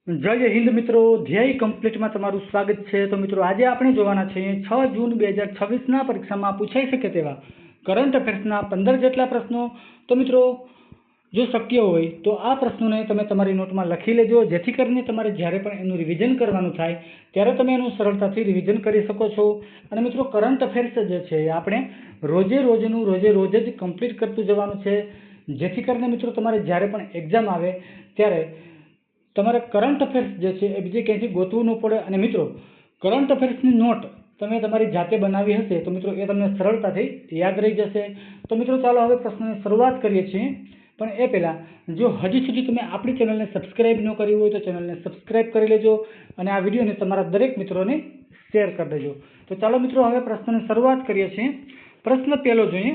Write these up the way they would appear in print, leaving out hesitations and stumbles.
જય હિન્દ મિત્રો, ધ્યેય કમ્પ્લીટમાં તમારું સ્વાગત છે। તો મિત્રો આજે આપણે જોવાના છીએ 6 જૂન 2026ના પરીક્ષામાં પૂછાઈ શકે તેવા કરંટ અફેર્સના 15 જેટલા પ્રશ્નો। તો મિત્રો જો શક્ય હોય તો આ પ્રશ્નોને તમે તમારી નોટમાં લખી લેજો, જેથી કરીને તમારે જ્યારે પણ એનું રિવિઝન કરવાનું થાય ત્યારે તમે એનું સરળતાથી રિવિઝન કરી શકો છો। અને મિત્રો કરંટ અફેર્સ જે છે એ આપણે રોજે રોજ જ કમ્પ્લીટ કરતું જવાનું છે, જેથી કરીને મિત્રો તમારે જ્યારે પણ એક્ઝામ આવે ત્યારે તમારે કરંટ અફેર્સ જે છે એ બીજે ક્યાંયથી ગોતવું ન પડે। અને મિત્રો કરંટ અફેર્સની નોટ તમે તમારી જાતે બનાવી હશે તો મિત્રો એ તમને સરળતાથી યાદ રહી જશે। તો મિત્રો ચાલો હવે પ્રશ્નની શરૂઆત કરીએ છીએ, પણ એ પહેલાં જો હજી સુધી તમે આપણી ચેનલને સબસ્ક્રાઇબ ન કરી હોય તો ચેનલને સબસ્ક્રાઇબ કરી લેજો અને આ વિડીયોને તમારા દરેક મિત્રોને શેર કરી દેજો। તો ચાલો મિત્રો હવે પ્રશ્નની શરૂઆત કરીએ છીએ। પ્રશ્ન પહેલો જોઈએ,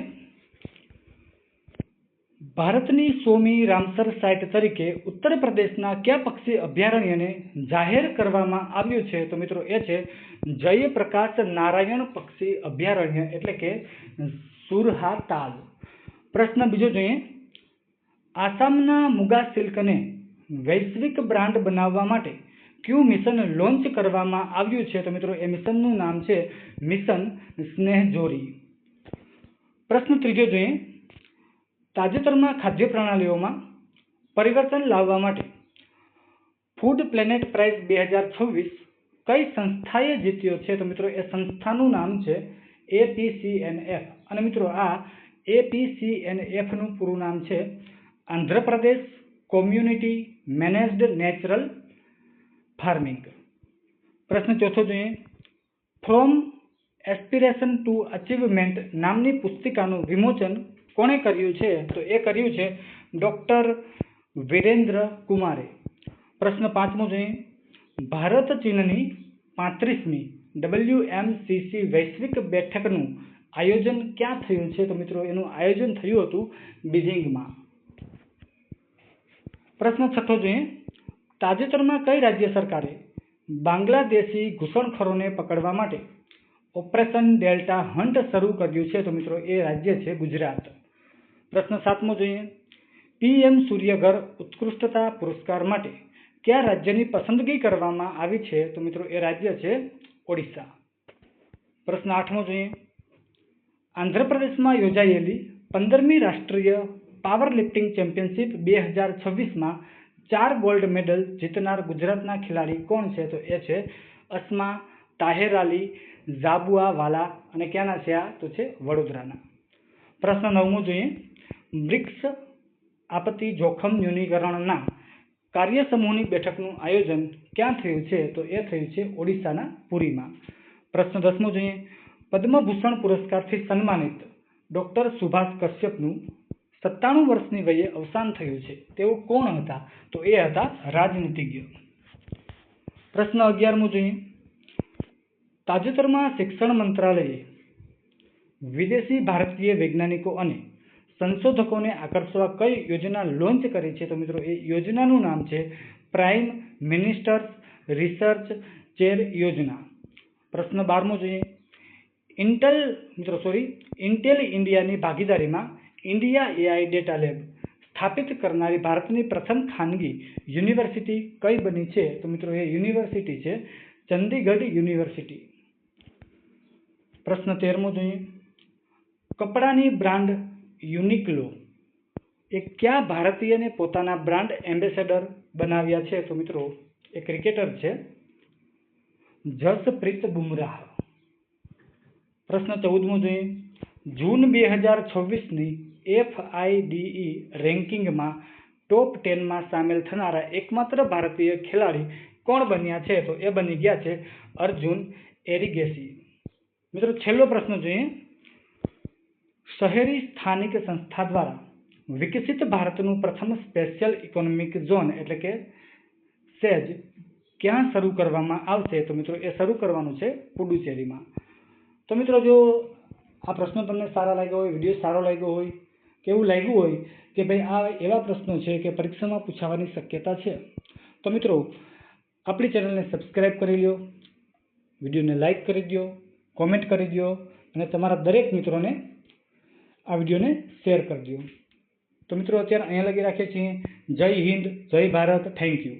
ભારતની 100મી રામસર સાઇટ તરીકે ઉત્તર પ્રદેશના કયા પક્ષી અભયારણ્યને જાહેર કરવામાં આવ્યું છે? તો મિત્રો એ છે જયપ્રકાશ નારાયણ પક્ષી અભયારણ્ય એટલે કે સુરહાતાલ। પ્રશ્ન બીજો જોઈએ, આસામના મુગા સિલ્કને વૈશ્વિક બ્રાન્ડ બનાવવા માટે કયું મિશન લોન્ચ કરવામાં આવ્યું છે? તો મિત્રો એ મિશનનું નામ છે મિશન સ્નેહજોરી। પ્રશ્ન ત્રીજો જોઈએ, તાજેતરમાં ખાદ્ય પ્રણાલીઓમાં પરિવર્તન લાવવા માટે ફૂડ પ્લેનેટ પ્રાઇઝ 2026 કઈ સંસ્થાએ જીત્યો છે? તો મિત્રો એ સંસ્થાનું નામ છે APCNF। અને મિત્રો આ APCNFનું પૂરું નામ છે Andhra Pradesh community managed natural farming. પ્રશ્ન ચોથો જોઈએ, ફ્રોમ એસ્પિરેશન ટુ અચીવમેન્ટ નામની પુસ્તિકાનું વિમોચન કોણે કર્યું છે? તો એ કર્યું છે ડૉક્ટર વિરેન્દ્ર કુમારે। પ્રશ્ન પાંચમો જોઈએ, ભારત ચીનની 35મી WMCC વૈશ્વિક બેઠકનું આયોજન ક્યાં થયું છે? તો મિત્રો એનું આયોજન થયું હતું બીજિંગમાં। પ્રશ્ન છઠ્ઠો જોઈએ, તાજેતરમાં કઈ રાજ્ય સરકારે બાંગ્લાદેશી ઘૂસણખોરોને પકડવા માટે ઓપરેશન ડેલ્ટા હન્ટ શરૂ કર્યું છે? તો મિત્રો એ રાજ્ય છે ગુજરાત। પ્રશ્ન સાતમો જોઈએ, PM સૂર્યઘર ઉત્કૃષ્ટતા પુરસ્કાર માટે કયા રાજ્યની પસંદગી કરવામાં આવી છે? તો મિત્રો એ રાજ્ય છે ઓડિશા। પ્રશ્ન આઠમો જોઈએ, આંધ્રપ્રદેશમાં યોજાયેલી 15મી રાષ્ટ્રીય પાવર લિફ્ટિંગ ચેમ્પિયનશિપ 2026માં 4 ગોલ્ડ મેડલ જીતનાર ગુજરાતના ખેલાડી કોણ છે? તો એ છે અસ્મા તાહેરાલી ઝાબુઆવાલા અને ક્યાંના છે આ? તો છે વડોદરાના। પ્રશ્ન નવમો જોઈએ, બ્રિક્સ આપત્તિ જોખમ ન્યૂનીકરણના કાર્યસમૂહની બેઠકનું આયોજન ક્યાં થયું છે? તો એ થયું છે ઓડિશાના પુરીમાં। પ્રશ્ન દસમો જોઈએ, પદ્મભૂષણ પુરસ્કારથી સન્માનિત ડૉક્ટર સુભાષ કશ્યપનું 97 વર્ષની વયે અવસાન થયું છે, તેઓ કોણ હતા? તો એ હતા રાજનીતિજ્ઞ। પ્રશ્ન 11મો જોઈએ, તાજેતરમાં શિક્ષણ મંત્રાલયે વિદેશી ભારતીય વૈજ્ઞાનિકો અને સંશોધકોને આકર્ષવા કઈ યોજના લોન્ચ કરી છે? તો મિત્રો એ યોજનાનું નામ છે પ્રાઇમ મિનિસ્ટર્સ રિસર્ચ ચેર યોજના। પ્રશ્ન 12મો જોઈએ, ઇન્ટેલ ઇન્ડિયાની ભાગીદારીમાં ઇન્ડિયા AI ડેટા લેબ સ્થાપિત કરનારી ભારતની પ્રથમ ખાનગી યુનિવર્સિટી કઈ બની છે? તો મિત્રો એ યુનિવર્સિટી છે ચંદીગઢ યુનિવર્સિટી। પ્રશ્ન 13મો જોઈએ, કપડાની બ્રાન્ડ યુનિક્લો એ કયા ભારતીયને પોતાના બ્રાન્ડ એમ્બેસેડર બનાવ્યા છે? તો મિત્રો એ ક્રિકેટર છે જસપ્રીત બુમરાહ। પ્રશ્ન 14મો જોઈએ, જૂન 2026ની FIDE રેન્કિંગમાં ટોપ 10માં સામેલ થનારા એકમાત્ર ભારતીય ખેલાડી કોણ બન્યા છે? તો એ બની ગયા છે અર્જુન એરિગેસી। મિત્રો છેલ્લો પ્રશ્ન જોઈએ, શહેરી સ્થાનિક સંસ્થા દ્વારા વિકસિત ભારતનું પ્રથમ સ્પેશિયલ ઇકોનોમિક ઝોન એટલે કે સેજ ક્યાં શરૂ કરવામાં આવશે? તો મિત્રો એ શરૂ કરવાનું છે પુડુચેરીમાં। તો મિત્રો જો આ પ્રશ્નો તમને સારા લાગ્યા હોય, વિડીયો સારો લાગ્યો હોય કે એવું લાગ્યું હોય કે ભાઈ આ એવા પ્રશ્નો છે કે પરીક્ષામાં પૂછાવાની શક્યતા છે, તો મિત્રો આપણી ચેનલને સબસ્ક્રાઇબ કરી લો, વિડીયોને લાઇક કરી દો, કોમેન્ટ કરી દો અને તમારા દરેક મિત્રોને આ વિડીયોને શેર કરી દો। તો મિત્રો અત્યારે અહીંયા લગી રાખીએ છીએ। જય હિન્દ, જય ભારત, થેન્ક યુ।